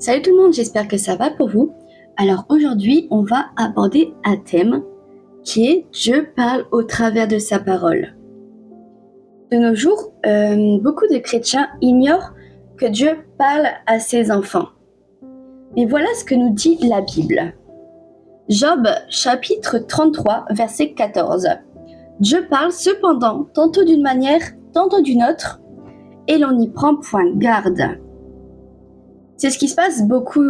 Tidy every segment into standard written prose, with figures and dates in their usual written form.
Salut tout le monde, j'espère que ça va pour vous. Alors aujourd'hui, on va aborder un thème qui est Dieu parle au travers de sa parole. De nos jours, beaucoup de chrétiens ignorent que Dieu parle à ses enfants. Mais voilà ce que nous dit la Bible. Job chapitre 33, verset 14. Dieu parle cependant tantôt d'une manière, tantôt d'une autre, et l'on n'y prend point garde. C'est ce qui se passe beaucoup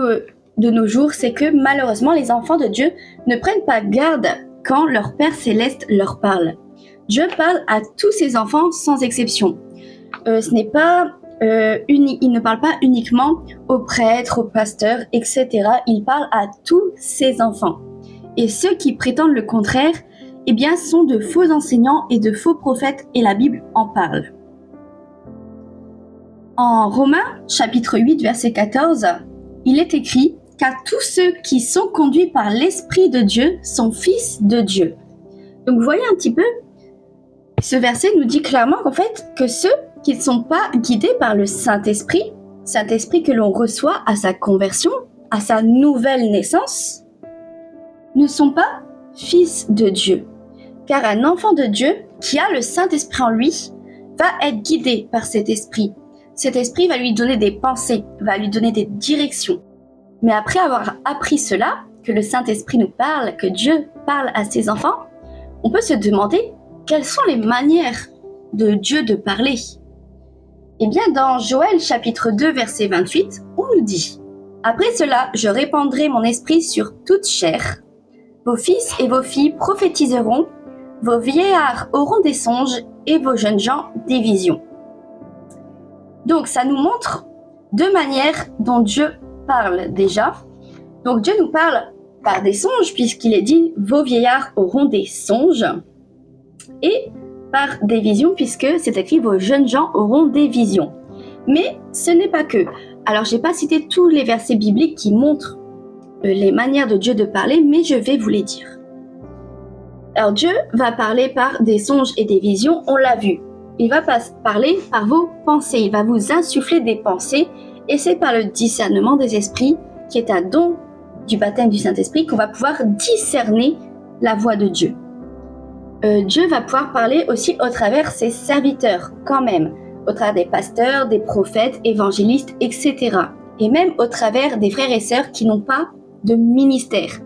de nos jours, c'est que malheureusement les enfants de Dieu ne prennent pas garde quand leur Père Céleste leur parle. Dieu parle à tous ses enfants sans exception. Il ne parle pas uniquement aux prêtres, aux pasteurs, etc. Il parle à tous ses enfants. Et ceux qui prétendent le contraire, eh bien, sont de faux enseignants et de faux prophètes, et la Bible en parle. En Romains, chapitre 8, verset 14, il est écrit « Car tous ceux qui sont conduits par l'Esprit de Dieu sont fils de Dieu ». Donc vous voyez un petit peu, ce verset nous dit clairement qu'en fait, que ceux qui ne sont pas guidés par le Saint-Esprit, Saint-Esprit que l'on reçoit à sa conversion, à sa nouvelle naissance, ne sont pas fils de Dieu. Car un enfant de Dieu qui a le Saint-Esprit en lui va être guidé par cet esprit. Cet esprit va lui donner des pensées, va lui donner des directions. Mais après avoir appris cela, que le Saint-Esprit nous parle, que Dieu parle à ses enfants, on peut se demander quelles sont les manières de Dieu de parler. Eh bien, dans Joël chapitre 2, verset 28, on nous dit « Après cela, je répandrai mon esprit sur toute chair. Vos fils et vos filles prophétiseront, vos vieillards auront des songes et vos jeunes gens des visions. » Donc, ça nous montre deux manières dont Dieu parle déjà. Donc, Dieu nous parle par des songes, puisqu'il est dit « Vos vieillards auront des songes » et par des visions, puisque c'est écrit « Vos jeunes gens auront des visions ». Mais ce n'est pas que. Alors, je n'ai pas cité tous les versets bibliques qui montrent les manières de Dieu de parler, mais je vais vous les dire. Alors, Dieu va parler par des songes et des visions, on l'a vu. Il va parler par vos pensées, il va vous insuffler des pensées, et c'est par le discernement des esprits, qui est un don du baptême du Saint-Esprit, qu'on va pouvoir discerner la voix de Dieu. Dieu va pouvoir parler aussi au travers ses serviteurs, quand même, au travers des pasteurs, des prophètes, évangélistes, etc. Et même au travers des frères et sœurs qui n'ont pas de ministère.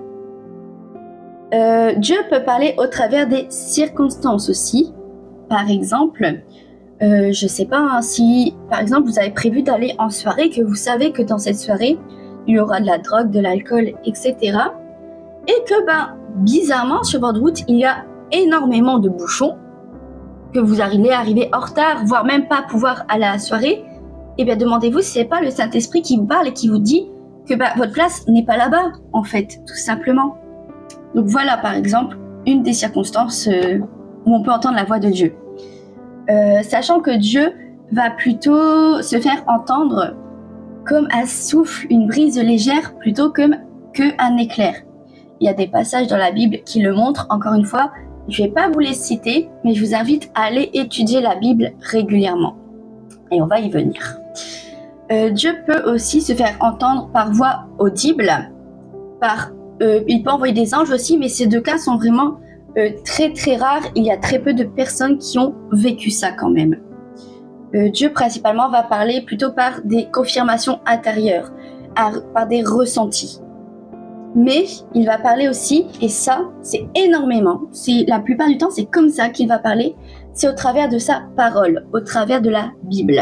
Dieu peut parler au travers des circonstances aussi. Par exemple, je ne sais pas si, par exemple, vous avez prévu d'aller en soirée, que vous savez que dans cette soirée, il y aura de la drogue, de l'alcool, etc. Et que, bizarrement, sur votre route, il y a énormément de bouchons, que vous allez arriver en retard, voire même pas pouvoir aller à la soirée. Eh bien, demandez-vous si ce n'est pas le Saint-Esprit qui vous parle et qui vous dit que votre place n'est pas là-bas, en fait, tout simplement. Donc voilà, par exemple, une des circonstances où on peut entendre la voix de Dieu. Sachant que Dieu va plutôt se faire entendre comme un souffle, une brise légère, plutôt qu'un éclair. Il y a des passages dans la Bible qui le montrent, encore une fois, je ne vais pas vous les citer, mais je vous invite à aller étudier la Bible régulièrement. Et on va y venir. Dieu peut aussi se faire entendre par voix audible, il peut envoyer des anges aussi, mais ces deux cas sont vraiment très très rares. Il y a très peu de personnes qui ont vécu ça quand même. Dieu principalement va parler plutôt par des confirmations intérieures, par des ressentis. Mais il va parler aussi, et ça c'est énormément, la plupart du temps c'est comme ça qu'il va parler, c'est au travers de sa parole, au travers de la Bible.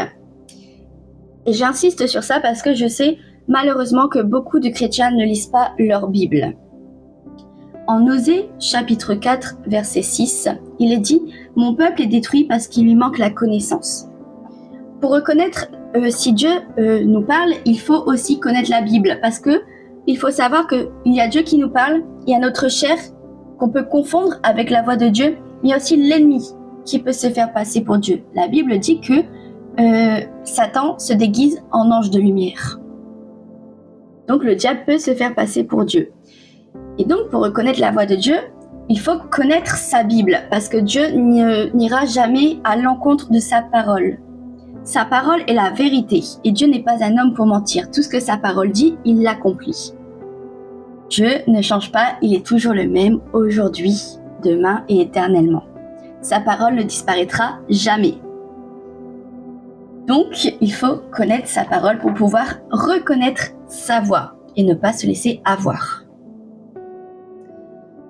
Et j'insiste sur ça parce que je sais malheureusement que beaucoup de chrétiens ne lisent pas leur Bible. En Osée, chapitre 4, verset 6, il est dit « Mon peuple est détruit parce qu'il lui manque la connaissance ». Pour reconnaître si Dieu nous parle, il faut aussi connaître la Bible, parce que il faut savoir qu'il y a Dieu qui nous parle, il y a notre chair qu'on peut confondre avec la voix de Dieu, mais il y a aussi l'ennemi qui peut se faire passer pour Dieu. La Bible dit que Satan se déguise en ange de lumière. Donc le diable peut se faire passer pour Dieu. Et donc pour reconnaître la voix de Dieu, il faut connaître sa Bible, parce que Dieu n'ira jamais à l'encontre de sa parole. Sa parole est la vérité, et Dieu n'est pas un homme pour mentir. Tout ce que sa parole dit, il l'accomplit. Dieu ne change pas, il est toujours le même aujourd'hui, demain et éternellement. Sa parole ne disparaîtra jamais. Donc, il faut connaître sa parole pour pouvoir reconnaître sa voix et ne pas se laisser avoir.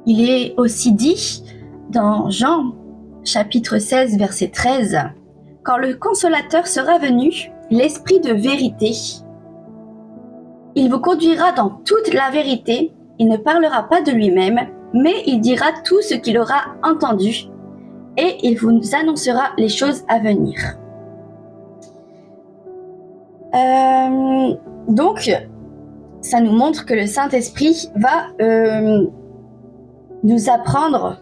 Il est aussi dit dans Jean, chapitre 16, verset 13, « Quand le Consolateur sera venu, l'Esprit de vérité, il vous conduira dans toute la vérité, il ne parlera pas de lui-même, mais il dira tout ce qu'il aura entendu, et il vous annoncera les choses à venir. » Donc, ça nous montre que le Saint-Esprit va nous apprendre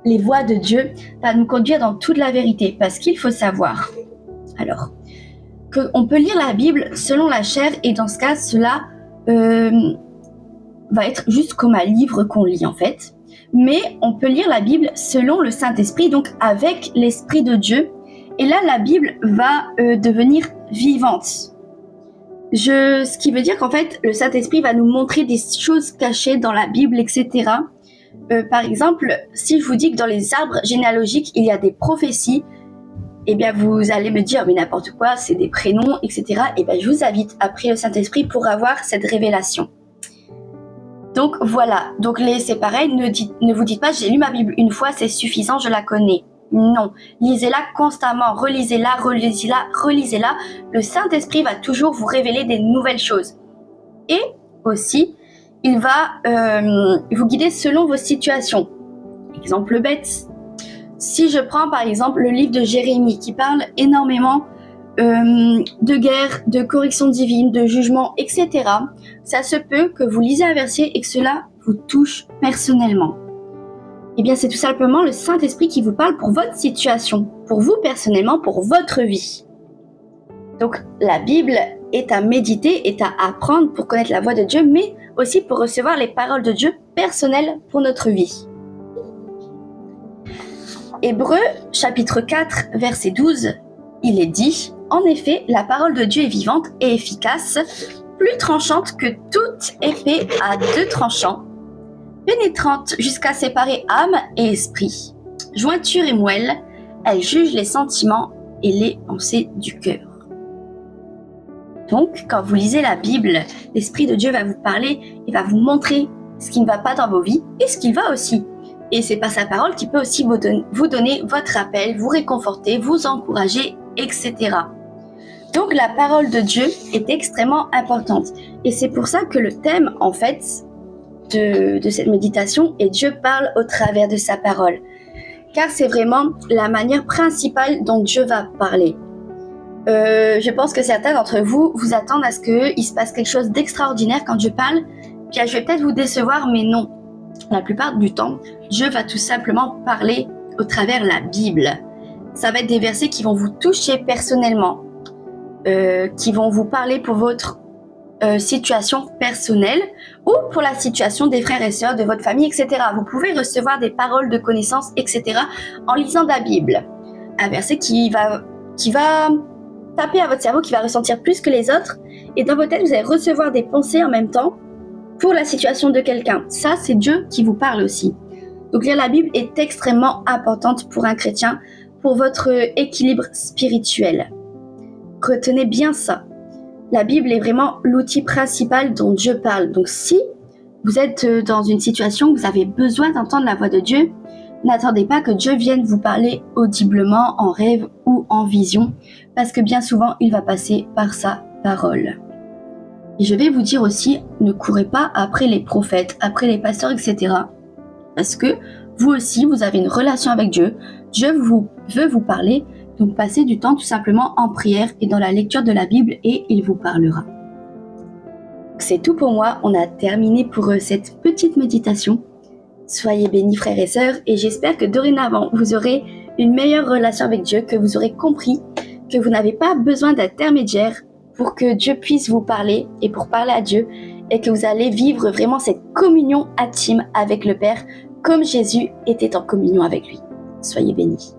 les voies de Dieu, va nous conduire dans toute la vérité, parce qu'il faut savoir, alors, qu'on peut lire la Bible selon la chair, et dans ce cas, cela va être juste comme un livre qu'on lit en fait, mais on peut lire la Bible selon le Saint-Esprit, donc avec l'Esprit de Dieu, et là, la Bible va devenir vivante. Ce qui veut dire qu'en fait, le Saint-Esprit va nous montrer des choses cachées dans la Bible, etc., par exemple, si je vous dis que dans les arbres généalogiques, il y a des prophéties, eh bien vous allez me dire, mais n'importe quoi, c'est des prénoms, etc. Eh bien je vous invite à prier le Saint-Esprit pour avoir cette révélation. Donc voilà, donc c'est pareil, ne vous dites pas, j'ai lu ma Bible une fois, c'est suffisant, je la connais. Non, lisez-la constamment, relisez-la, relisez-la, relisez-la. Le Saint-Esprit va toujours vous révéler des nouvelles choses. Et aussi, il va vous guider selon vos situations. Exemple bête, si je prends par exemple le livre de Jérémie qui parle énormément de guerre, de correction divine, de jugement, etc., ça se peut que vous lisez un verset et que cela vous touche personnellement. Eh bien, c'est tout simplement le Saint-Esprit qui vous parle pour votre situation, pour vous personnellement, pour votre vie. Donc, la Bible est à méditer, est à apprendre pour connaître la voix de Dieu, mais aussi pour recevoir les paroles de Dieu personnelles pour notre vie. Hébreux, chapitre 4, verset 12, il est dit « En effet, la parole de Dieu est vivante et efficace, plus tranchante que toute épée à deux tranchants, pénétrante jusqu'à séparer âme et esprit, jointure et moelle, elle juge les sentiments et les pensées du cœur. » Donc, quand vous lisez la Bible, l'Esprit de Dieu va vous parler et va vous montrer ce qui ne va pas dans vos vies et ce qui va aussi. Et c'est par sa parole qui peut aussi vous donner votre appel, vous réconforter, vous encourager, etc. Donc, la parole de Dieu est extrêmement importante. Et c'est pour ça que le thème, en fait, de cette méditation est Dieu parle au travers de sa parole. Car c'est vraiment la manière principale dont Dieu va parler. Je pense que certains d'entre vous vous attendent à ce qu'il se passe quelque chose d'extraordinaire quand je parle, puis je vais peut-être vous décevoir, mais non. La plupart du temps, Dieu va tout simplement parler au travers la Bible. Ça va être des versets qui vont vous toucher personnellement, qui vont vous parler pour votre situation personnelle ou pour la situation des frères et sœurs de votre famille, etc. Vous pouvez recevoir des paroles de connaissance, etc. en lisant la Bible. Un verset qui va taper à votre cerveau, qui va ressentir plus que les autres, et dans votre tête, vous allez recevoir des pensées en même temps pour la situation de quelqu'un. Ça, c'est Dieu qui vous parle aussi. Donc lire la Bible est extrêmement importante pour un chrétien, pour votre équilibre spirituel. Retenez bien ça. La Bible est vraiment l'outil principal dont Dieu parle. Donc si vous êtes dans une situation où vous avez besoin d'entendre la voix de Dieu, n'attendez pas que Dieu vienne vous parler audiblement, en rêve ou en vision, parce que bien souvent, il va passer par sa parole. Et je vais vous dire aussi, ne courez pas après les prophètes, après les pasteurs, etc. Parce que vous aussi, vous avez une relation avec Dieu. Dieu veut vous parler, donc passez du temps tout simplement en prière et dans la lecture de la Bible et il vous parlera. C'est tout pour moi, on a terminé pour cette petite méditation. Soyez bénis frères et sœurs et j'espère que dorénavant vous aurez une meilleure relation avec Dieu, que vous aurez compris que vous n'avez pas besoin d'intermédiaire pour que Dieu puisse vous parler et pour parler à Dieu et que vous allez vivre vraiment cette communion intime avec le Père comme Jésus était en communion avec lui. Soyez bénis.